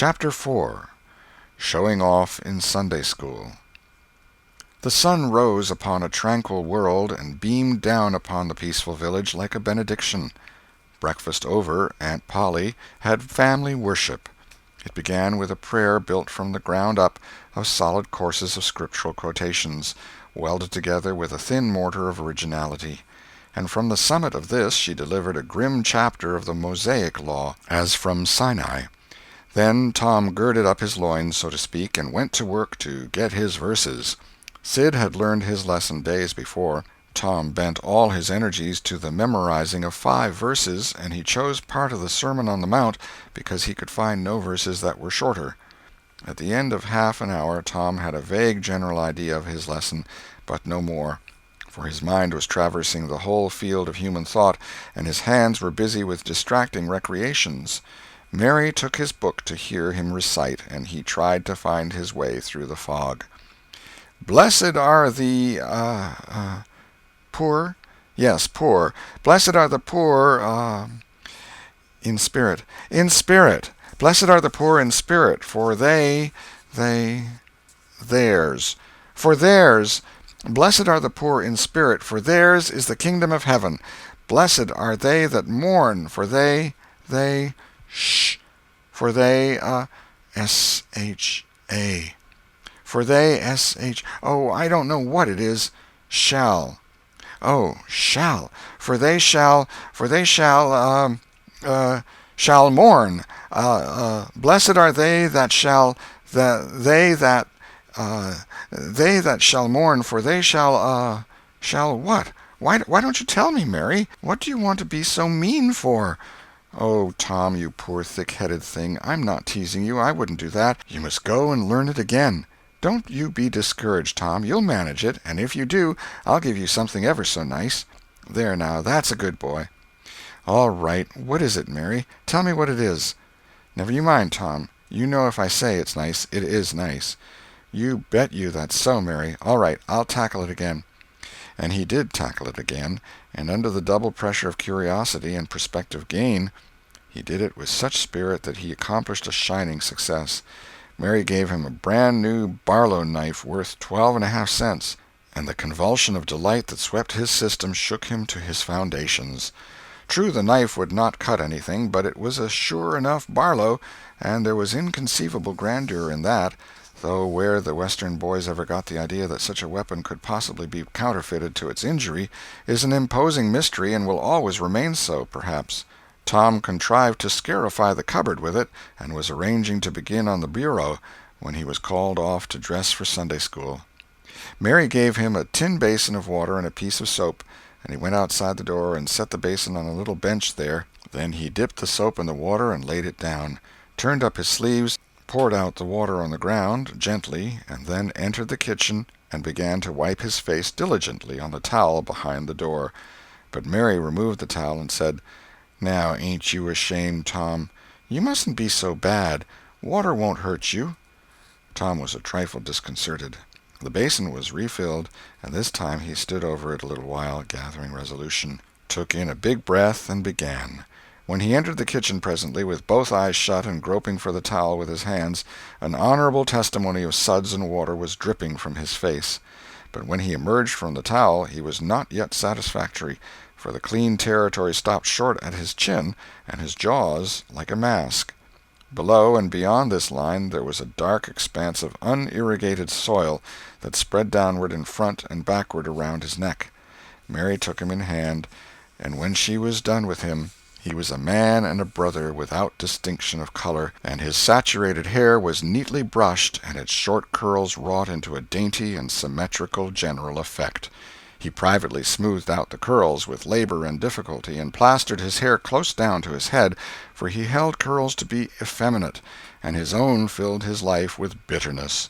Chapter 4. Showing Off in Sunday School. The sun rose upon a tranquil world and beamed down upon the peaceful village like a benediction. Breakfast over, Aunt Polly had family worship. It began with a prayer built from the ground up of solid courses of scriptural quotations, welded together with a thin mortar of originality. And from the summit of this she delivered a grim chapter of the Mosaic law, as from Sinai. Then Tom girded up his loins, so to speak, and went to work to get his verses. Sid had learned his lesson days before. Tom bent all his energies to the memorizing of 5 verses, and he chose part of the Sermon on the Mount because he could find no verses that were shorter. At the end of half an hour Tom had a vague general idea of his lesson, but no more, for his mind was traversing the whole field of human thought, and his hands were busy with distracting recreations. Mary took his book to hear him recite, and he tried to find his way through the fog. "Blessed are the poor? Yes, poor. Blessed are the poor in spirit. In spirit. Blessed are the poor in spirit, for theirs. For theirs. Blessed are the poor in spirit, for theirs is the kingdom of heaven. Blessed are they that mourn, for they, for they, S-H-A. For they, S-H, oh, I don't know what it is. Shall. Oh, shall. For they shall mourn. Blessed are they that shall, they that shall mourn, for they shall what? Why don't you tell me, Mary? What do you want to be so mean for? Oh, Tom, you poor thick-headed thing, I'm not teasing you. I wouldn't do that. You must go and learn it again. Don't you be discouraged, Tom. You'll manage it, and if you do, I'll give you something ever so nice. There now, that's a good boy. All right, what is it, Mary? Tell me what it is. Never you mind, Tom. You know if I say it's nice, it is nice. You bet you that's so, Mary. All right, I'll tackle it again. And he did tackle it again, and under the double pressure of curiosity and prospective gain, he did it with such spirit that he accomplished a shining success. Mary gave him a brand-new Barlow knife worth 12.5 cents, and the convulsion of delight that swept his system shook him to his foundations. True, the knife would not cut anything, but it was a sure enough Barlow, and there was inconceivable grandeur in that, though where the Western boys ever got the idea that such a weapon could possibly be counterfeited to its injury is an imposing mystery and will always remain so, perhaps. Tom contrived to scarify the cupboard with it, and was arranging to begin on the bureau, when he was called off to dress for Sunday school. Mary gave him a tin basin of water and a piece of soap, and he went outside the door and set the basin on a little bench there. Then he dipped the soap in the water and laid it down, turned up his sleeves, poured out the water on the ground, gently, and then entered the kitchen and began to wipe his face diligently on the towel behind the door. But Mary removed the towel and said, "Now, ain't you ashamed, Tom? You mustn't be so bad. Water won't hurt you." Tom was a trifle disconcerted. The basin was refilled, and this time he stood over it a little while, gathering resolution, took in a big breath, and began. When he entered the kitchen presently, with both eyes shut and groping for the towel with his hands, an honorable testimony of suds and water was dripping from his face. But when he emerged from the towel he was not yet satisfactory, for the clean territory stopped short at his chin, and his jaws like a mask. Below and beyond this line there was a dark expanse of unirrigated soil that spread downward in front and backward around his neck. Mary took him in hand, and when she was done with him, he was a man and a brother without distinction of color, and his saturated hair was neatly brushed and its short curls wrought into a dainty and symmetrical general effect. He privately smoothed out the curls with labor and difficulty, and plastered his hair close down to his head, for he held curls to be effeminate, and his own filled his life with bitterness.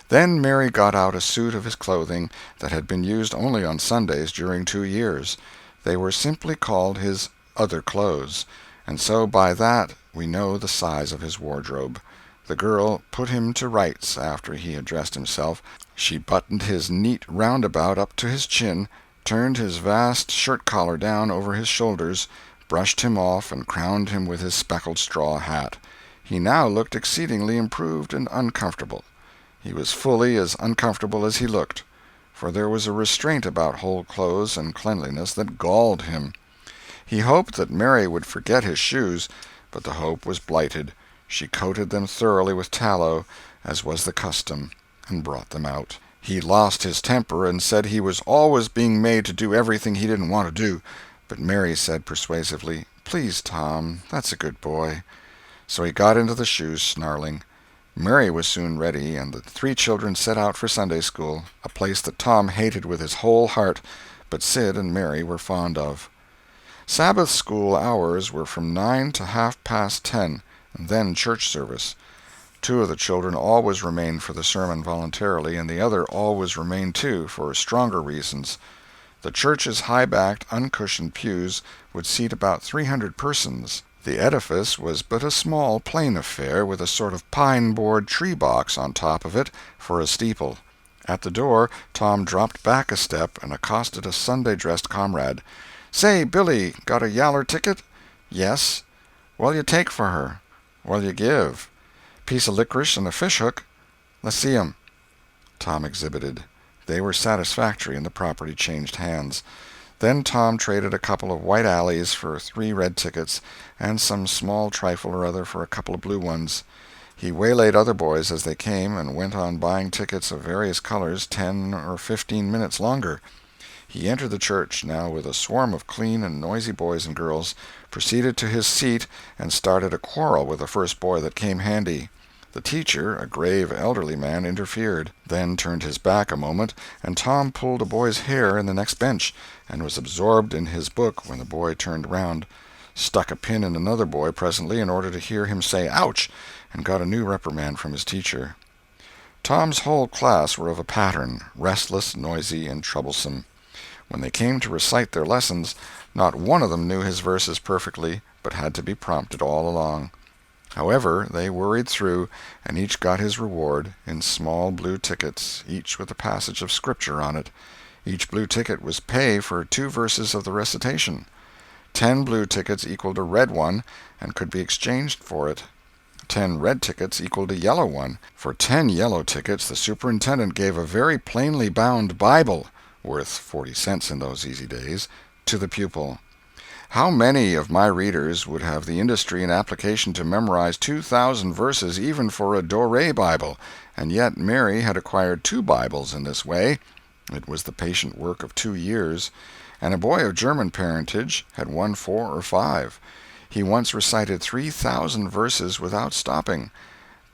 Then Mary got out a suit of his clothing that had been used only on Sundays during 2 years. They were simply called his other clothes, and so by that we know the size of his wardrobe. The girl put him to rights after he had dressed himself. She buttoned his neat roundabout up to his chin, turned his vast shirt-collar down over his shoulders, brushed him off, and crowned him with his speckled straw hat. He now looked exceedingly improved and uncomfortable. He was fully as uncomfortable as he looked, for there was a restraint about whole clothes and cleanliness that galled him. He hoped that Mary would forget his shoes, but the hope was blighted. She coated them thoroughly with tallow, as was the custom, and brought them out. He lost his temper and said he was always being made to do everything he didn't want to do, but Mary said persuasively, "Please, Tom, that's a good boy." So he got into the shoes, snarling. Mary was soon ready, and the three children set out for Sunday school, a place that Tom hated with his whole heart, but Sid and Mary were fond of. Sabbath school hours were from 9 to 10:30, and then church service. Two of the children always remained for the sermon voluntarily, and the other always remained too, for stronger reasons. The church's high-backed, uncushioned pews would seat about 300 persons. The edifice was but a small, plain affair, with a sort of pine-board tree-box on top of it for a steeple. At the door Tom dropped back a step and accosted a Sunday-dressed comrade. "Say, Billy, got a yaller ticket?" "Yes." "What'll you take for her?" "What'll you give?" "Piece of licorice and a fish-hook." "Let's see 'em." Tom exhibited. They were satisfactory, and the property changed hands. Then Tom traded a couple of white alleys for 3 red tickets, and some small trifle or other for a couple of blue ones. He waylaid other boys as they came, and went on buying tickets of various colors 10 or 15 minutes longer. He entered the church, now with a swarm of clean and noisy boys and girls, proceeded to his seat, and started a quarrel with the first boy that came handy. The teacher, a grave elderly man, interfered, then turned his back a moment, and Tom pulled a boy's hair in the next bench, and was absorbed in his book when the boy turned round, stuck a pin in another boy presently in order to hear him say "ouch," and got a new reprimand from his teacher. Tom's whole class were of a pattern, restless, noisy, and troublesome. When they came to recite their lessons, not one of them knew his verses perfectly, but had to be prompted all along. However, they worried through, and each got his reward, in small blue tickets, each with a passage of Scripture on it. Each blue ticket was pay for 2 verses of the recitation. 10 blue tickets equaled a red one, and could be exchanged for it. 10 red tickets equaled a yellow one. For 10 yellow tickets the superintendent gave a very plainly bound Bible, worth 40 cents in those easy days, to the pupil. How many of my readers would have the industry and application to memorize 2,000 verses even for a Doré Bible? And yet Mary had acquired 2 Bibles in this way. It was the patient work of 2 years. And a boy of German parentage had won 4 or 5. He once recited 3,000 verses without stopping.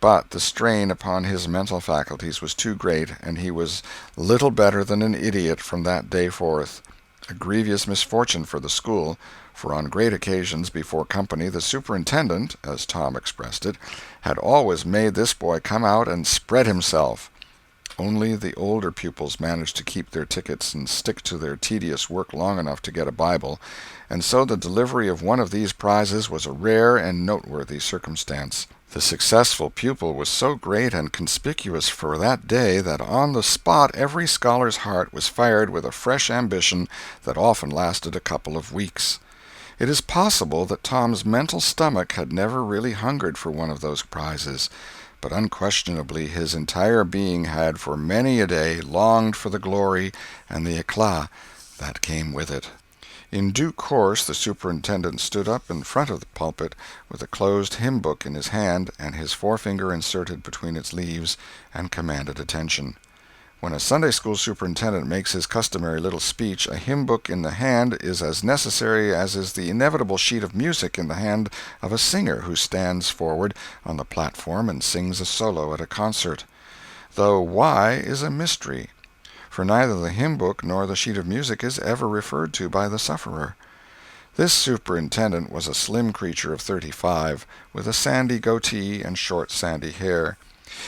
But the strain upon his mental faculties was too great, and he was little better than an idiot from that day forth. A grievous misfortune for the school, for on great occasions before company the superintendent, as Tom expressed it, had always made this boy come out and spread himself. Only the older pupils managed to keep their tickets and stick to their tedious work long enough to get a Bible, and so the delivery of one of these prizes was a rare and noteworthy circumstance. The successful pupil was so great and conspicuous for that day that on the spot every scholar's heart was fired with a fresh ambition that often lasted a couple of weeks. It is possible that Tom's mental stomach had never really hungered for one of those prizes, but unquestionably his entire being had for many a day longed for the glory and the éclat that came with it. In due course the superintendent stood up in front of the pulpit with a closed hymn-book in his hand and his forefinger inserted between its leaves, and commanded attention. When a Sunday school superintendent makes his customary little speech, a hymn-book in the hand is as necessary as is the inevitable sheet of music in the hand of a singer who stands forward on the platform and sings a solo at a concert. Though why is a mystery, for neither the hymn-book nor the sheet of music is ever referred to by the sufferer. This superintendent was a slim creature of 35, with a sandy goatee and short sandy hair.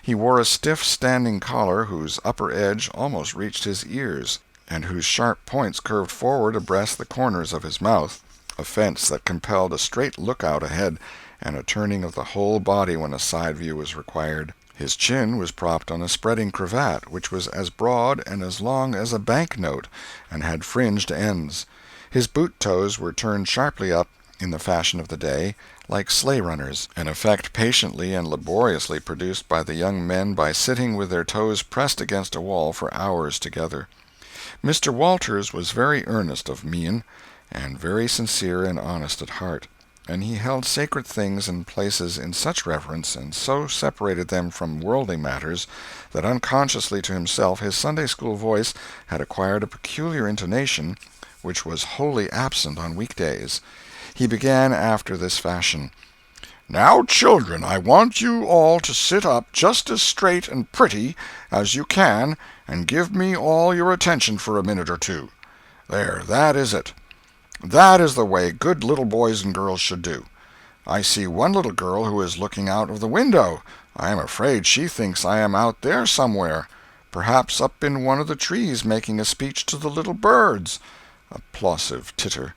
He wore a stiff standing collar whose upper edge almost reached his ears, and whose sharp points curved forward abreast the corners of his mouth, a fence that compelled a straight look-out ahead, and a turning of the whole body when a side view was required. His chin was propped on a spreading cravat, which was as broad and as long as a bank-note, and had fringed ends. His boot-toes were turned sharply up, in the fashion of the day, like sleigh-runners, an effect patiently and laboriously produced by the young men by sitting with their toes pressed against a wall for hours together. Mr. Walters was very earnest of mien, and very sincere and honest at heart, and he held sacred things and places in such reverence, and so separated them from worldly matters, that unconsciously to himself his Sunday-school voice had acquired a peculiar intonation which was wholly absent on week-days. He began after this fashion: "Now, children, I want you all to sit up just as straight and pretty as you can and give me all your attention for a minute or two. There, that is it. That is the way good little boys and girls should do. I see one little girl who is looking out of the window. I am afraid she thinks I am out there somewhere, perhaps up in one of the trees making a speech to the little birds." Applausive titter.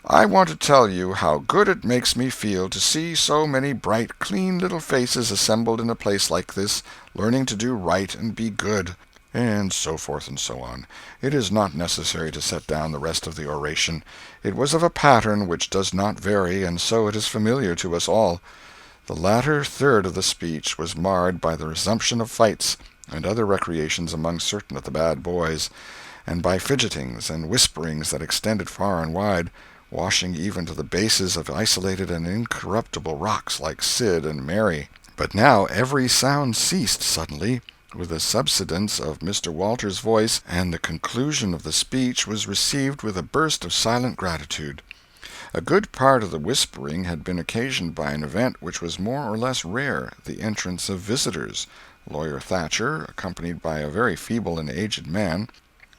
"I want to tell you how good it makes me feel to see so many bright, clean little faces assembled in a place like this, learning to do right and be good," and so forth and so on. It is not necessary to set down the rest of the oration. It was of a pattern which does not vary, and so it is familiar to us all. The latter third of the speech was marred by the resumption of fights and other recreations among certain of the bad boys, and by fidgetings and whisperings that extended far and wide, washing even to the bases of isolated and incorruptible rocks like Sid and Mary. But now every sound ceased suddenly, with the subsidence of Mr. Walters's voice, and the conclusion of the speech was received with a burst of silent gratitude. A good part of the whispering had been occasioned by an event which was more or less rare, the entrance of visitors. Lawyer Thatcher, accompanied by a very feeble and aged man,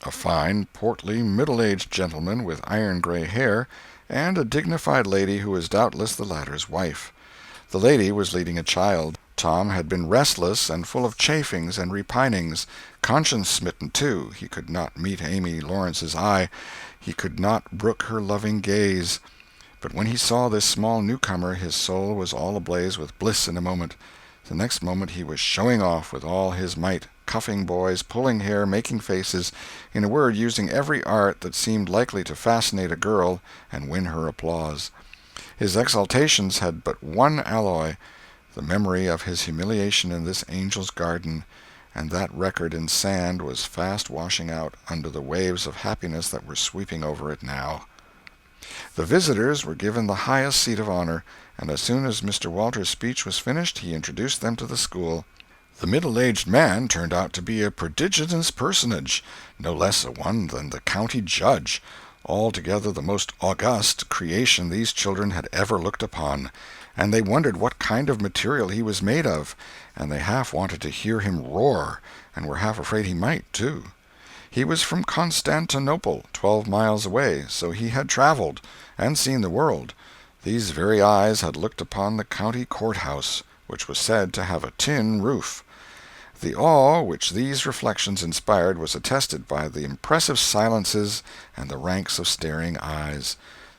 a fine, portly, middle-aged gentleman with iron-gray hair, and a dignified lady who was doubtless the latter's wife. The lady was leading a child. Tom had been restless and full of chafings and repinings, conscience-smitten too. He could not meet Amy Lawrence's eye, he could not brook her loving gaze. But when he saw this small newcomer his soul was all ablaze with bliss in a moment. The next moment he was showing off with all his might, cuffing boys, pulling hair, making faces, in a word, using every art that seemed likely to fascinate a girl and win her applause. His exaltations had but one alloy, the memory of his humiliation in this angel's garden, and that record in sand was fast washing out under the waves of happiness that were sweeping over it now. The visitors were given the highest seat of honor, and as soon as Mr. Walters's speech was finished he introduced them to the school. The middle-aged man turned out to be a prodigious personage, no less a one than the county judge, altogether the most august creation these children had ever looked upon, and they wondered what kind of material he was made of, and they half wanted to hear him roar, and were half afraid he might, too. He was from Constantinople, 12 miles away, so he had traveled, and seen the world. These very eyes had looked upon the county courthouse, which was said to have a tin roof. The awe which these reflections inspired was attested by the impressive silences and the ranks of staring eyes.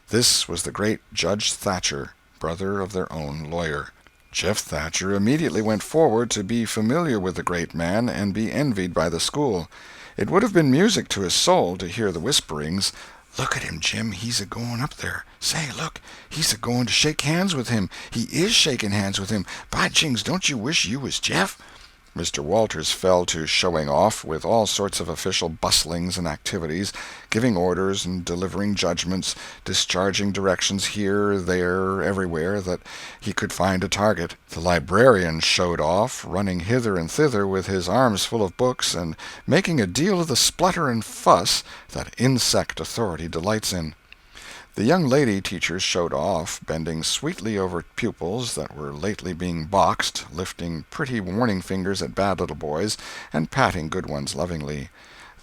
This was the great Judge Thatcher, brother of their own lawyer. Jeff Thatcher immediately went forward to be familiar with the great man and be envied by the school. It would have been music to his soul to hear the whisperings, "Look at him, Jim, he's a-going up there. Say, look, he's a-going to shake hands with him. He is shaking hands with him. By jings, don't you wish you was Jeff?" Mr. Walters fell to showing off, with all sorts of official bustlings and activities, giving orders and delivering judgments, discharging directions here, there, everywhere that he could find a target. The librarian showed off, running hither and thither with his arms full of books, and making a deal of the splutter and fuss that insect authority delights in. The young lady teachers showed off, bending sweetly over pupils that were lately being boxed, lifting pretty warning fingers at bad little boys, and patting good ones lovingly.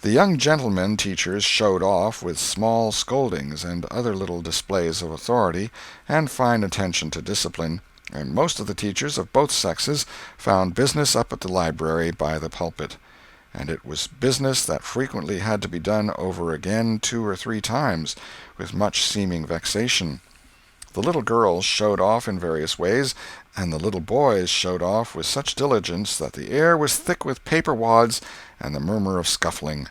The young gentlemen teachers showed off with small scoldings and other little displays of authority and fine attention to discipline, and most of the teachers of both sexes found business up at the library by the pulpit. And it was business that frequently had to be done over again 2 or 3 times, with much seeming vexation. The little girls showed off in various ways, and the little boys showed off with such diligence that the air was thick with paper wads and the murmur of scuffling.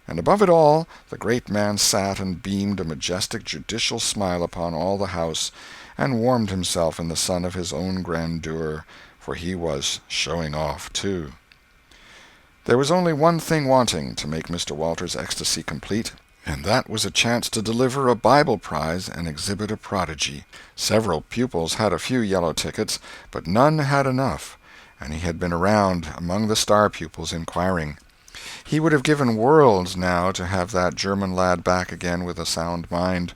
And above it all, the great man sat and beamed a majestic judicial smile upon all the house, and warmed himself in the sun of his own grandeur, for he was showing off, too. There was only one thing wanting to make Mr. Walters's ecstasy complete, and that was a chance to deliver a Bible prize and exhibit a prodigy. Several pupils had a few yellow tickets, but none had enough, and he had been around among the star pupils inquiring. He would have given worlds now to have that German lad back again with a sound mind.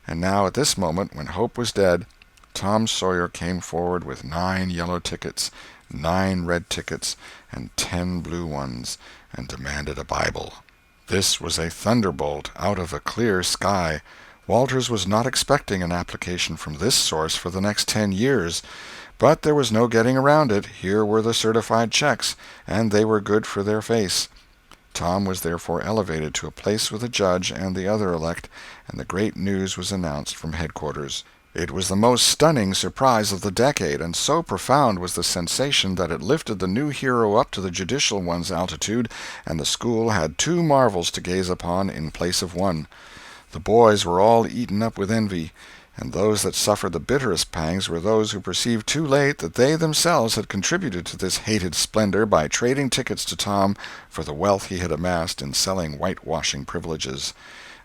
And now at this moment, when hope was dead, Tom Sawyer came forward with 9 yellow tickets, 9 red tickets, and 10 blue ones, and demanded a Bible. This was a thunderbolt out of a clear sky. Walters was not expecting an application from this source for the next 10 years, but there was no getting around it. Here were the certified checks, and they were good for their face. Tom was therefore elevated to a place with the judge and the other elect, and the great news was announced from headquarters. It was the most stunning surprise of the decade, and so profound was the sensation that it lifted the new hero up to the judicial one's altitude, and the school had 2 marvels to gaze upon in place of 1. The boys were all eaten up with envy, and those that suffered the bitterest pangs were those who perceived too late that they themselves had contributed to this hated splendor by trading tickets to Tom for the wealth he had amassed in selling whitewashing privileges.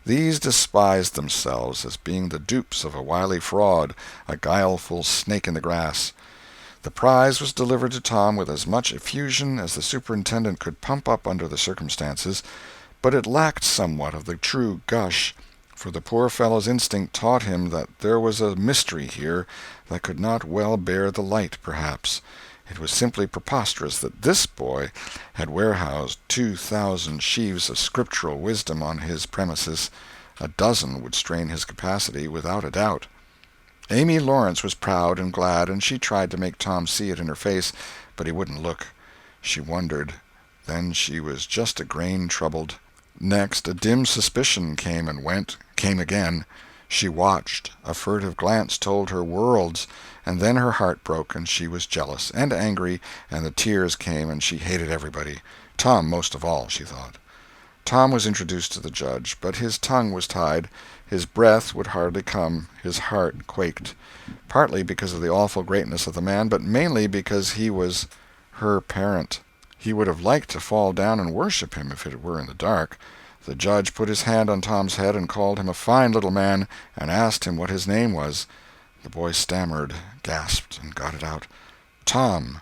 These despised themselves as being the dupes of a wily fraud, a guileful snake in the grass. The prize was delivered to Tom with as much effusion as the superintendent could pump up under the circumstances, but it lacked somewhat of the true gush, for the poor fellow's instinct taught him that there was a mystery here that could not well bear the light, perhaps. It was simply preposterous that this boy had warehoused 2,000 sheaves of scriptural wisdom on his premises. A dozen would strain his capacity, without a doubt. Amy Lawrence was proud and glad, and she tried to make Tom see it in her face, but he wouldn't look. She wondered. Then she was just a grain troubled. Next, a dim suspicion came and went, came again. She watched. A furtive glance told her worlds, and then her heart broke, and she was jealous and angry, and the tears came, and she hated everybody. Tom most of all, she thought. Tom was introduced to the judge, but his tongue was tied, his breath would hardly come, his heart quaked, partly because of the awful greatness of the man, but mainly because he was her parent. He would have liked to fall down and worship him if it were in the dark. The judge put his hand on Tom's head and called him a fine little man, and asked him what his name was. The boy stammered, gasped, and got it out. "Tom."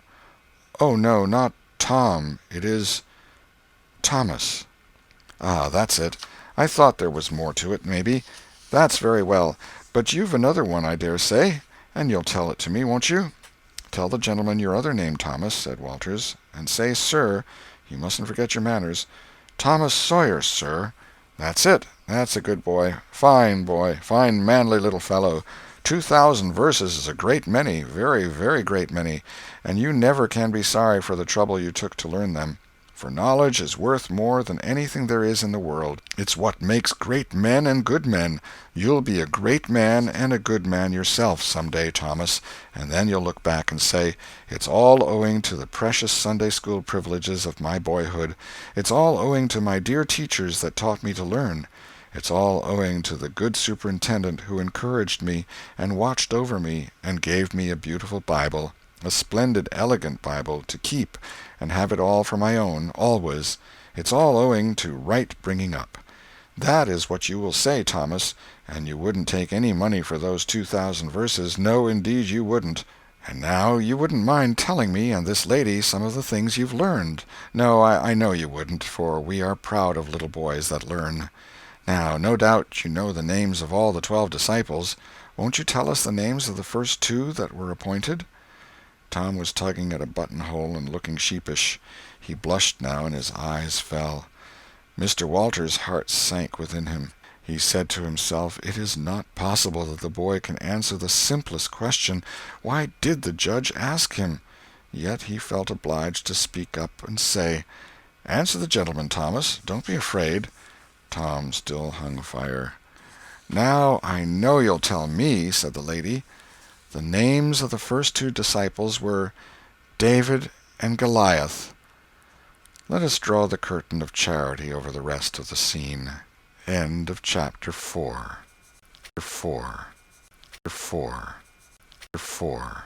"Oh, no, not Tom. It is Thomas." "Ah, that's it. I thought there was more to it, maybe. That's very well. But you've another one, I dare say, and you'll tell it to me, won't you?" "Tell the gentleman your other name, Thomas," said Walters, "and say 'sir.' You mustn't forget your manners." "Thomas Sawyer, sir." "That's it. That's a good boy. Fine boy. Fine manly little fellow. 2,000 verses is a great many, very, very great many, and you never can be sorry for the trouble you took to learn them. For knowledge is worth more than anything there is in the world. It's what makes great men and good men. You'll be a great man and a good man yourself some day, Thomas, and then you'll look back and say, 'It's all owing to the precious Sunday school privileges of my boyhood. It's all owing to my dear teachers that taught me to learn. It's all owing to the good superintendent who encouraged me and watched over me and gave me a beautiful Bible, a splendid, elegant Bible, to keep and have it all for my own, always. It's all owing to right bringing up.' That is what you will say, Thomas, and you wouldn't take any money for those 2,000 verses. No, indeed you wouldn't. And now you wouldn't mind telling me and this lady some of the things you've learned. No, I know you wouldn't, for we are proud of little boys that learn. Now, no doubt you know the names of all the 12 disciples. Won't you tell us the names of the first 2 that were appointed?" Tom was tugging at a buttonhole and looking sheepish. He blushed now, and his eyes fell. Mr. Walters' heart sank within him. He said to himself, "It is not possible that the boy can answer the simplest question. Why did the judge ask him?" Yet he felt obliged to speak up and say, "Answer the gentleman, Thomas. Don't be afraid." Tom still hung fire. "Now I know you'll tell me," said the lady. "The names of the first 2 disciples were David and Goliath." Let us draw the curtain of charity over the rest of the scene. End of chapter 4. 4. 4.